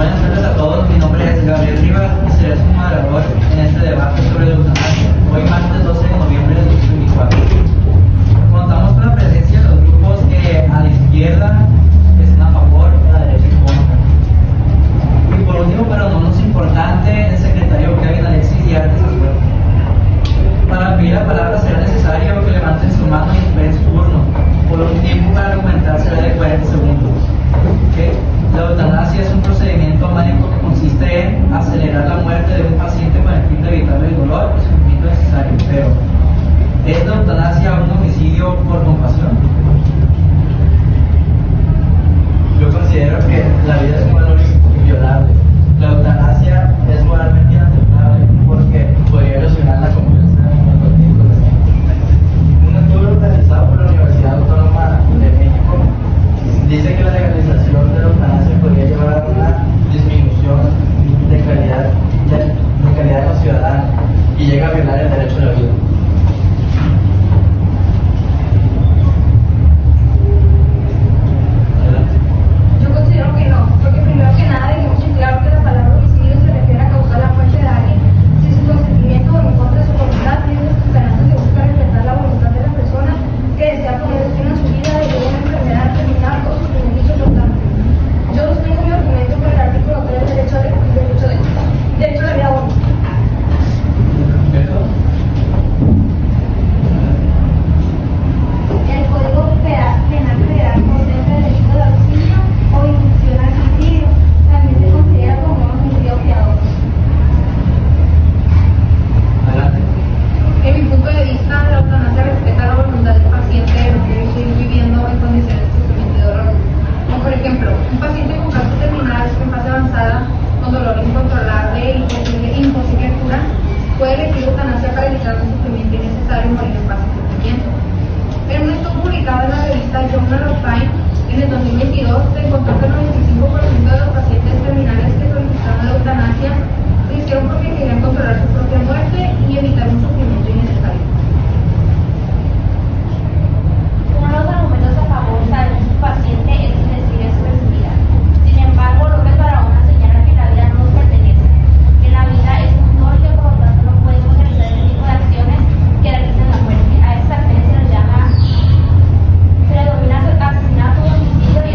Buenas tardes a todos, mi nombre es Gabriel Rivas y seré su moderador en este debate sobre la eutanasia, hoy martes 12 de noviembre de 2024. Contamos con la presencia de los grupos que a la izquierda están a favor y a la derecha en contra. Y por último, pero no menos importante, el secretario Kevin Alexis y Artes Azuero. Para pedir la palabra será necesario que levanten su mano y esperen su turno. Por un tiempo para argumentar será de 40 segundos. ¿Okay? La eutanasia es un procedimiento médico que consiste en acelerar la muerte de un paciente con el fin de evitarle el dolor y sufrimiento necesario. Pero, ¿es la eutanasia un homicidio por compasión? Yo considero que la vida es un valor inviolable. La eutanasia es moralmente inaceptable porque podría erosionar la confianza en los médicos. Un estudio realizado por la Universidad Autónoma de México dice que la legalización de la eutanasia podría llevar a una disminución de calidad de los ciudadanos y llega a violar el derecho a la vida. Yo considero que no, porque primero que nada dejemos en claro que la palabra homicidio se refiere a causar la muerte de alguien, sin su consentimiento o en contra de su voluntad, tiene sus esperanzas de buscar respetar la voluntad de la persona que desea poner fin a su vida debido a una enfermedad terminal o sufrimiento insoportable. Yo sostengo mi argumento por el artículo 3 del derecho a la vida única. El Código Penal Federal contempla el delito de auxilio o inducción al suicidio. También se considera como un homicidio piadoso. Adelante. En mi punto de vista, la eutanasia respeta la voluntad del paciente de no querer seguir viviendo en condiciones de sufrimiento y dolor. Como por ejemplo, un paciente con cáncer terminal en fase avanzada, con dolor incontrolable e imposible cura, puede elegir eutanasia para evitar un sufrimiento innecesario y morir en paz y sufrimiento. En un estudio publicado en la revista Journal of Time en el 2022, se encontró que el 95% de los pacientes terminales que solicitaron la eutanasia lo hicieron porque querían controlar su propia muerte y evitar un sufrimiento innecesario. Uno de los argumentos a favor de salvar a su paciente es su decir su vida. Sin embargo, López Barahona señala que la vida no nos pertenece, que la vida es un don y que por lo tanto no podemos realizar ese tipo de acciones que realizan la muerte. A esas acciones se les denomina asesinato, homicidio y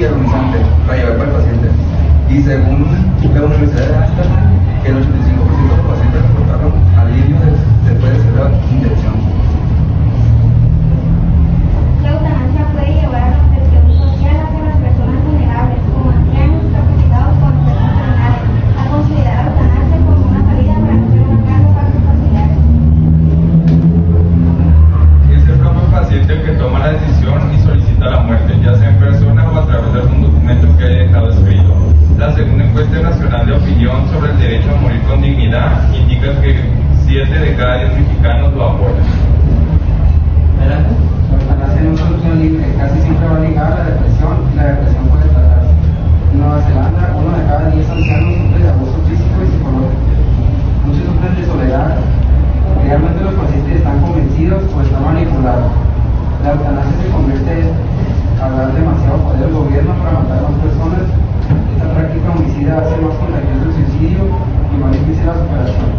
y agonizante para llevar para el paciente. Y según la Universidad de Amsterdam, el 85% de los pacientes reportaron alivio después de hacer la inyección. La eutanasia puede llevar a la presión social hacia las personas vulnerables, como ancianos, discapacitados o enfermos terminales, a considerar la eutanasia como una salida para no ser una carga para sus familiares. Es el propio paciente el que toma la decisión y solicita la muerte, ya sea en persona o a través de algún documento que haya dejado escrito. La segunda encuesta nacional de opinión sobre el derecho a morir con dignidad indica que 7 de cada 10 mexicanos lo apoyan. Adelante. La eutanasia no es una solución libre, casi siempre va ligada a la depresión y la depresión puede tratarse. En Nueva Zelanda, 1 de cada 10 ancianos sufre de abuso físico y psicológico. Muchos sufren de soledad. Realmente los pacientes están convencidos o están manipulados. La eutanasia se convierte a dar demasiado poder al gobierno para matar a más personas. Esta práctica homicida hace más contagioso el suicidio y más difícil la superación.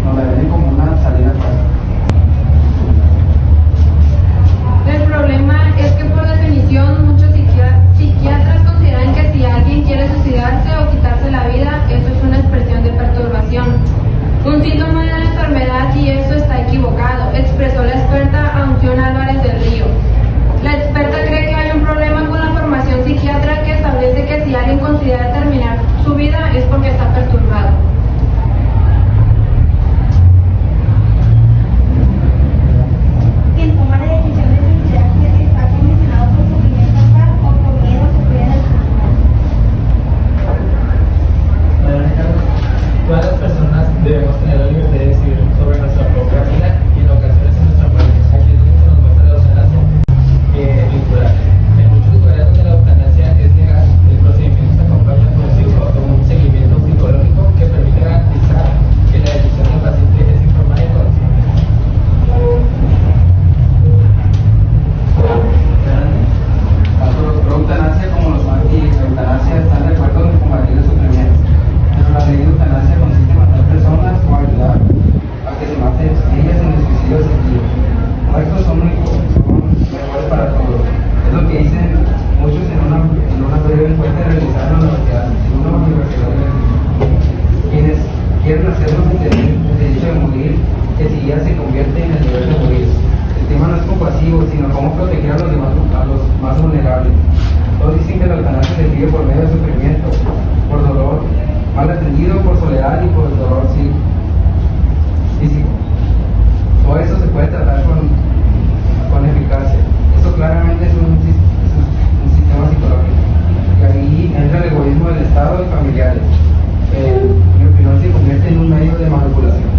Nos la ven como una salida fácil. El problema es que por definición muchos psiquiatras consideran que si alguien quiere suicidarse o quitarse la vida, eso es una expresión de perturbación, un síntoma de la enfermedad, y eso está equivocado, expresó la experta Asunción Álvarez del Río. La experta cree que hay un problema con la formación psiquiátrica que establece que si alguien considera terminar su vida es porque está perturbado. Quien toma la decisión de suicidarse está condicionado por sufrimiento actual o por miedo a sufrir en el futuro. Todas las personas debemos tener la libertad de decidir sobre nuestra propia vida y en ocasiones en nuestra muerte. Aquí es donde se nos muestra la eutanasia vinculada. En muchos lugares donde la eutanasia es legal, el procedimiento se acompaña por un seguimiento psicológico que permite garantizar que la decisión del paciente es informada y consciente. Tanto los pro eutanasia como los anti eutanasia están de acuerdo en combatir el sufrimiento, pero la ley de eutanasia consiste en matar personas o ayudar a que se maten ellas en el suicidio asistido. Muertos son mejores para todos. Es lo que dicen muchos en una breve encuesta realizada en una universidad de México. Quienes quieren hacernos entender el derecho de morir, que si ya se convierte en el deber de morir. El tema no es compasivo, sino cómo proteger a los más vulnerables. Todos dicen que la eutanasia se vive por medio de sufrimiento, por dolor mal atendido, por soledad y por el dolor físico. Todo eso se puede tratar con eficacia. Eso claramente es un sistema psicológico. Y ahí entra el egoísmo del Estado y familiares. Mi opinión se convierte en un medio de manipulación.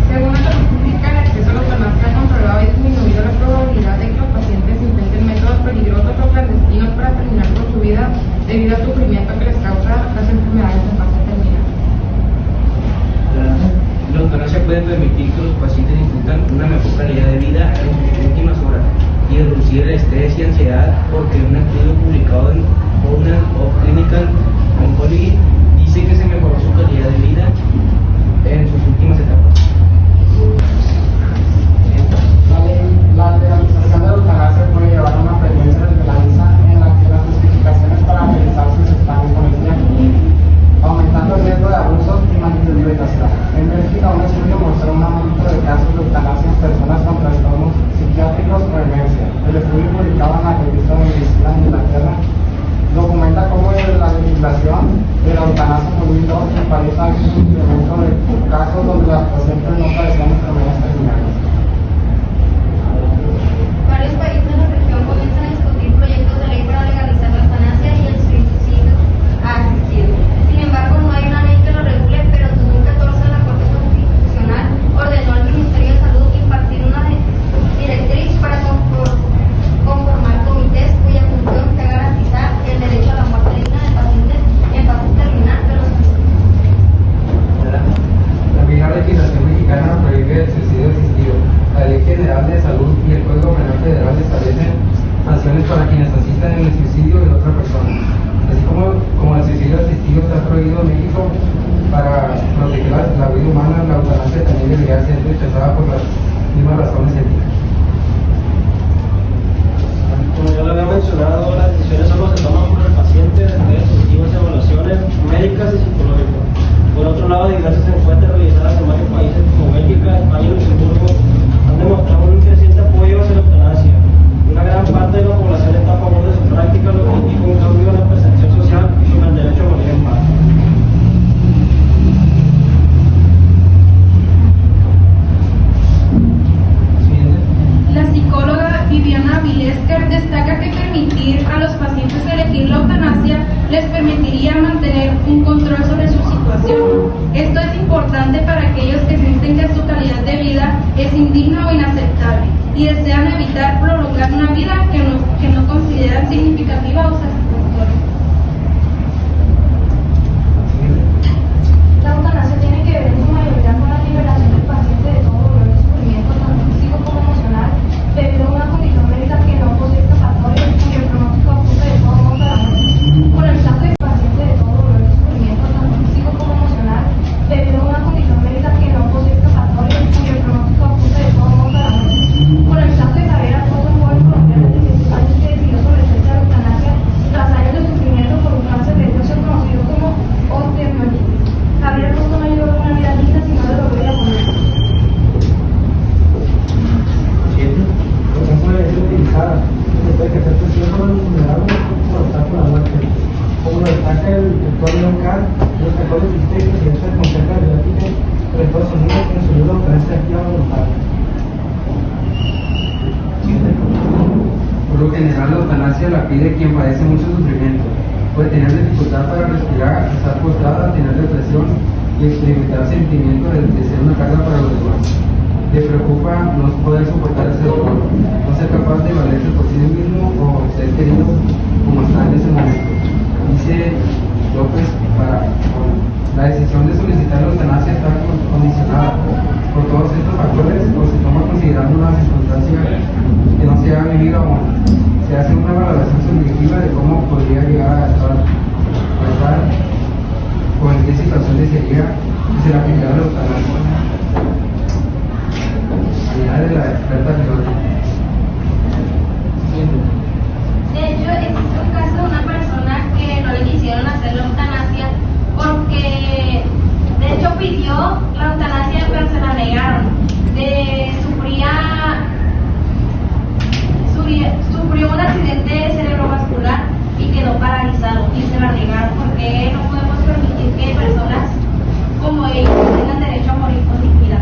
Según la estadística, el acceso a la eutanasia ha controlado y disminuido la probabilidad de que los pacientes intenten métodos peligrosos o clandestinos para terminar con su vida debido al sufrimiento que les causa las enfermedades en fase terminal. La eutanasia puede permitir que los pacientes disfrutan una mejor calidad de vida en sus últimas horas y reducir el estrés y ansiedad, porque un estudio publicado en Journal of Clinical Oncology dice que se mejoró su calidad de vida en sus últimas etapas. La legalización de la eutanasia puede llevar a una tendencia resbaladiza en la que las justificaciones para realizar sus están inconexentes, aumentando el riesgo de abusos y manipulación. En Bélgica, un estudio mostró un aumento de casos de eutanasia en personas con trastornos psiquiátricos o demencia. El estudio publicado en la revista de Medicina de Inglaterra documenta cómo la legislación de la eutanasia en 2002 parece un incremento de casos donde las pacientes no padecían enfermedades terminales. Varios países de la región comienzan a discutir proyectos de ley para legalizar la eutanasia y el suicidio asistido. Sin embargo, no hay una ley que lo regule, pero en 2014 la Corte Constitucional ordenó al Ministerio de Salud impartir una directriz para conformar comités cuya función sea garantizar el derecho a la muerte digna de pacientes en fase terminal de los La vieja legislación mexicana prohíbe el suicidio asistido. La Ley General de Salud y el Código Penal Federal establecen sanciones para quienes asistan en el suicidio de otra persona. Así como el suicidio asistido está prohibido en México, para proteger la vida humana, la eutanasia también debería ser rechazada por las mismas razones éticas. destaca que permitir a los pacientes elegir la eutanasia les permitiría mantener un control sobre su situación. Esto es importante para aquellos que sienten que su calidad de vida es indigna o inaceptable y desean evitar prolongar una vida que no consideran significativa o satisfactoria. La eutanasia tiene que ver en su mayoría con la liberación del paciente de todo dolor y sufrimiento, tanto físico como emocional, debido a una condición médica que no posee escapatoria y cuyo pronóstico apunta de todo modo a la muerte. Por el caso del paciente de todo dolor y sufrimiento, tanto físico como emocional, debido a una condición médica que no posee escapatoria y cuyo pronóstico apunta de todo modo a la muerte. Por el caso de Javier Alfonso, un joven colombiano de 16 años que decidió someterse a la eutanasia tras años de sufrimiento por un cáncer de hueso conocido como osteomielitis. Javier Alfonso no llegó a una vida digna, sino de dolor y agonía. No puede ser utilizada, se puede que sea presión sobre los vulnerables por optar por la muerte. Como lo destaca el doctor León Kahn, los mejores distritos y este Consejo Adriático de Estados Unidos que ensayó la eutanasia activa voluntaria. Por lo general, la eutanasia la pide quien padece mucho sufrimiento, puede tener dificultad para respirar, estar postrada, tener depresión y experimentar sentimientos de ser una carga para los demás. Le preocupa no poder soportar ese dolor, no ser capaz de valerse por sí mismo o ser querido como está en ese momento. Dice López, la decisión de solicitar la eutanasia está condicionada por todos estos factores o se toma considerando una circunstancia que no se ha vivido aún. Se hace una valoración subjetiva de cómo podría llegar a estar o en qué situación desearía que se le aplicara la eutanasia. De la experta De hecho, existe un caso de una persona que no le quisieron hacer la eutanasia porque, de hecho, pidió la eutanasia pero se la negaron. Sufrió un accidente cerebrovascular y quedó paralizado y se la negaron porque no podemos permitir que personas como ellos tengan derecho a morir con dignidad.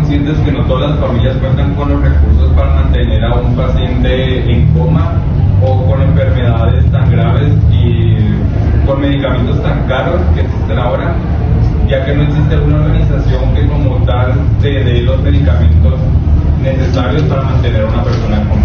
conscientes que no todas las familias cuentan con los recursos para mantener a un paciente en coma o con enfermedades tan graves y con medicamentos tan caros que existen ahora, ya que no existe una organización que como tal te dé los medicamentos necesarios para mantener a una persona en coma.